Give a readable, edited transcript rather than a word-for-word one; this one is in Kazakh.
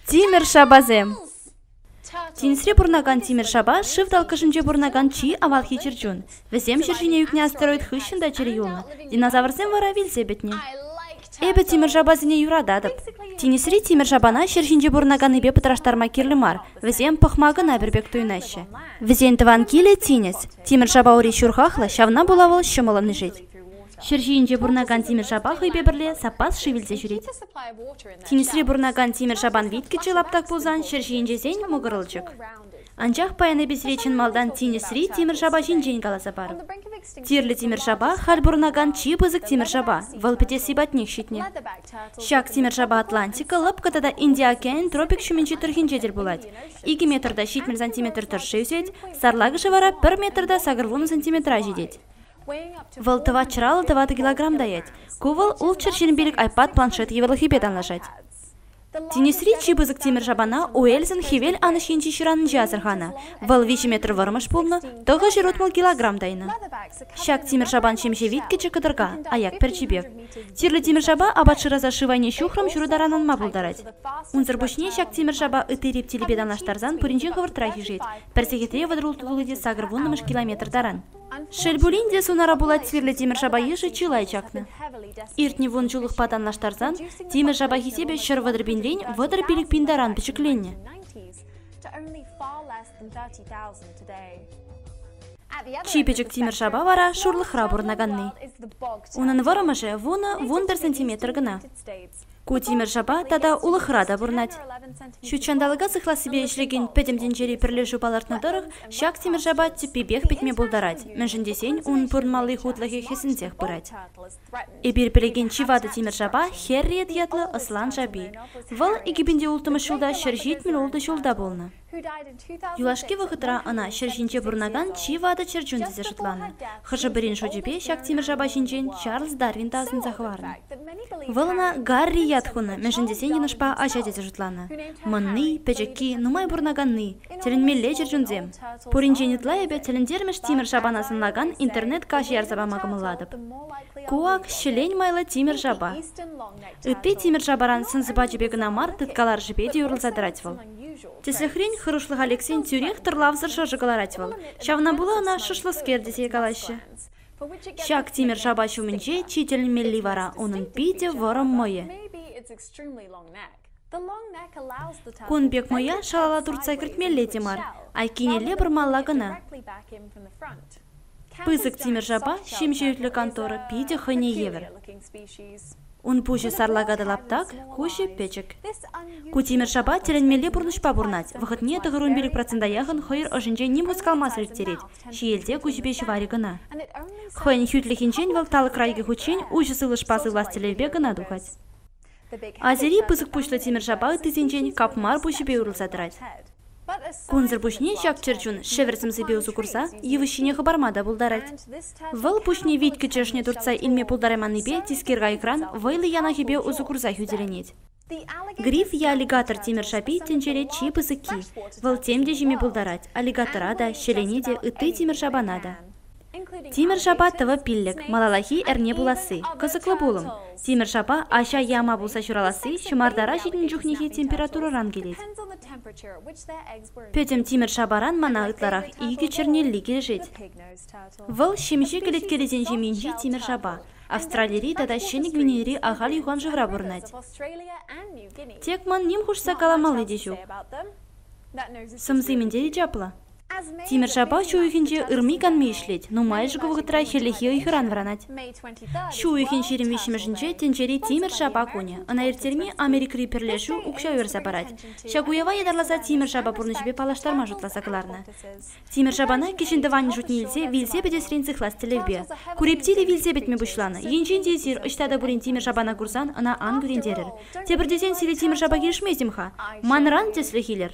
Тимир шабазем. Тинсре бурнаган Тимир шаба шивдал кашынче бурнаган чи авал хичерчун. Весем шершине юкне астероид хыщында чери юлны. Динозаврсем вара вилсе бетне. Эбе Тимир шабазине юрададып. Тинисри Тимир шабана шершинче бурнаган ибе пытраштарма кирлемар. Весем пахмагын абербек туйнаще. Везен тыван киле тинес. Тимир шаба ури шурхахла шавна булавыл шымылын жить. Шершинче бурнаган Тимир шаба хыйбе бірле сапас шивилсе жүрет. Тинисри бурнаган Тимир шабан виткече лаптак пулзан шершинче зень мугырылчык. Анчах паяны бесречен малдан Тинисри Тимир шаба жинжен каласа бар. Тирлі Тимир шаба халь бурнаган чи бызык Тимир шаба, вылпете сибатник щитне. Шак Тимир шаба Атлантика лыпкатада Индия океан тропик шуменче тұрхинчедер булать. 2 метрда 6 сантиметр тұршы үзет, сарлагышы вара 1 метрда сагырвун сантиметра жедет. Выл тыва чыралы 2 килограмм даять. Кувыл ул чыршин билик айпад планшет евелы хибет анлашать. Тинисри чибызык Тимир шабана уэльзен хивел аны шинчи ширанын жазырхана. Выл 5 метр вармыш пулны, 9 килограмм дайны. Шак Тимир шабан шемше виткече кыдырга, аяк перчибек. Тирлі Тимир шаба абатшыраза шывайне шухрым шурударанын мабулдарать. Унзыр бушне шак Тимир шаба ыты рептилибедан лаштарзан пуринчен хывыртра хижет. Персегете вадрул тулыде сагыр вуннымыш километр даран. Шельбулинде сунара булат тирлі Тимир шаба еші чилай чакны. Иртни вун чулых патан лаштарзан, Тимир шаба хисебе шыр вадыр бинрень, вадыр пилик пиндаран пичекленне. Чипечек Тимир шаба вара шурлыхра бурнаганны. Унын варымышы вун 1 сантиметр гына. Ку Тимир шаба тада улыхра да бурнать. Шучандалыга сыхла себе ишлеген петемден жери пірлешу балартны дырық, шак Тимир шаба типи петме булдарать. Мәншіндесен ун пурнмалы хутлығы хесінтех бұрать. Эбир пілеген чивады Тимир шаба херри едятлы ыслан жаби. Выл егібінде ултымы шулда шыржит мен улды шулда болны. Юлашке вақытра ана шыржинче бурнаган чивады чырчун дезе жұтланы. Хыжы бірін шучепе шак Тимир шаба жинчен Чарльз Дарвин тасын захварын. Вылына Гарри ятхуны, мәншіндесен енышпа аша дезе жұтланы. Мынны, печекки, нумай бурнаганны, теленмелле чырчунзем. Пуринченетла ебе телендермеш Тимир шабанасын лаган интернет каш ярзаба магымыладып. Куак шелень майлы Тимир шаба. Үтті Тимир шабаран сынзыба жебегіна мар тыткалар жебеде юрылзадырать выл. Теслехрень хырышлық Алексейн тюрех тырлавзыр шажыгаларать выл. Шавна була она шышлыскер десе калашы. Шак Тимир шаба шумінче чителін мелли вара, оның пиде ворым мойы. Кун бек моя шалала турцай кіртмелле темар, айкинелле бір маллагына. Пызык Тимир шаба шемше үтлі конторы пиде хыне евер. Он пуще сарлагады лаптак, куши печек. Ку Тимир шаба теленмелле бурнышпа бурнать. Вахытне тығырун белік процента яғын хойыр ожынже нимхус калмас ректерет. Шиелде кушипе шывари гына. Хойн хютлихинчен валталы крайге хучен ужы сылышпасы властелербе гына духать. Азери пызык пушлы Тимир шаба тызинчен капмар пушипе урылсадырать. Кунзыр пушне шак чырчун шеверсім себе узу курса, евышине хабармада булдарать. Выл пушне виткі чешне турца илме пулдарайманны бе тискерга экран вайлы яна хебе узу курса хюделенет. Гриф я аллигатор Тимир шапи тенчере чи пызыки. Выл темде жеме булдарать, аллигаторада, шеленеде ыты Тимир шабанада. Тимир шаба тывы пиллек, малалахи әрне буласы, кызыклы булым. Тимир шаба аша яма булса шураласы, шымардара житін жүхнеге температураран келет. Пөтем Тимир шабаран мана ытларах игі чернелли келешет. Выл шемше келет келезен жеменжи Тимир шаба. Австралири тада шені гвинери ағал юған жығыра бұрнать. Тек ман нем хушса каламалы дежу. Сымзымендері жапла. Тимир шаба шуйхинче ырмиган мейшлет, но майжы гывыгытра хелехе ойхыран вранать. Шуйхин шерим вишімішінче тенчери Тимир шаба куне. Ана ертерми Америкри перлешу укша өрса барать. Шагуева едарласа Тимир шаба пурнышбе палаштарма жұтласа кыларна. Тимир шабана кешіндівани жұтне елсе, вилсе бедесрен цихлас телевбе. Курептили вилсе бетме бұшланы. Енчен дезир, ұштада бурин Тимир шабана курсан, ана ан гүрендерір. Тебірдесен силе Тимир шаба келішмезімха. Манран теслехилер.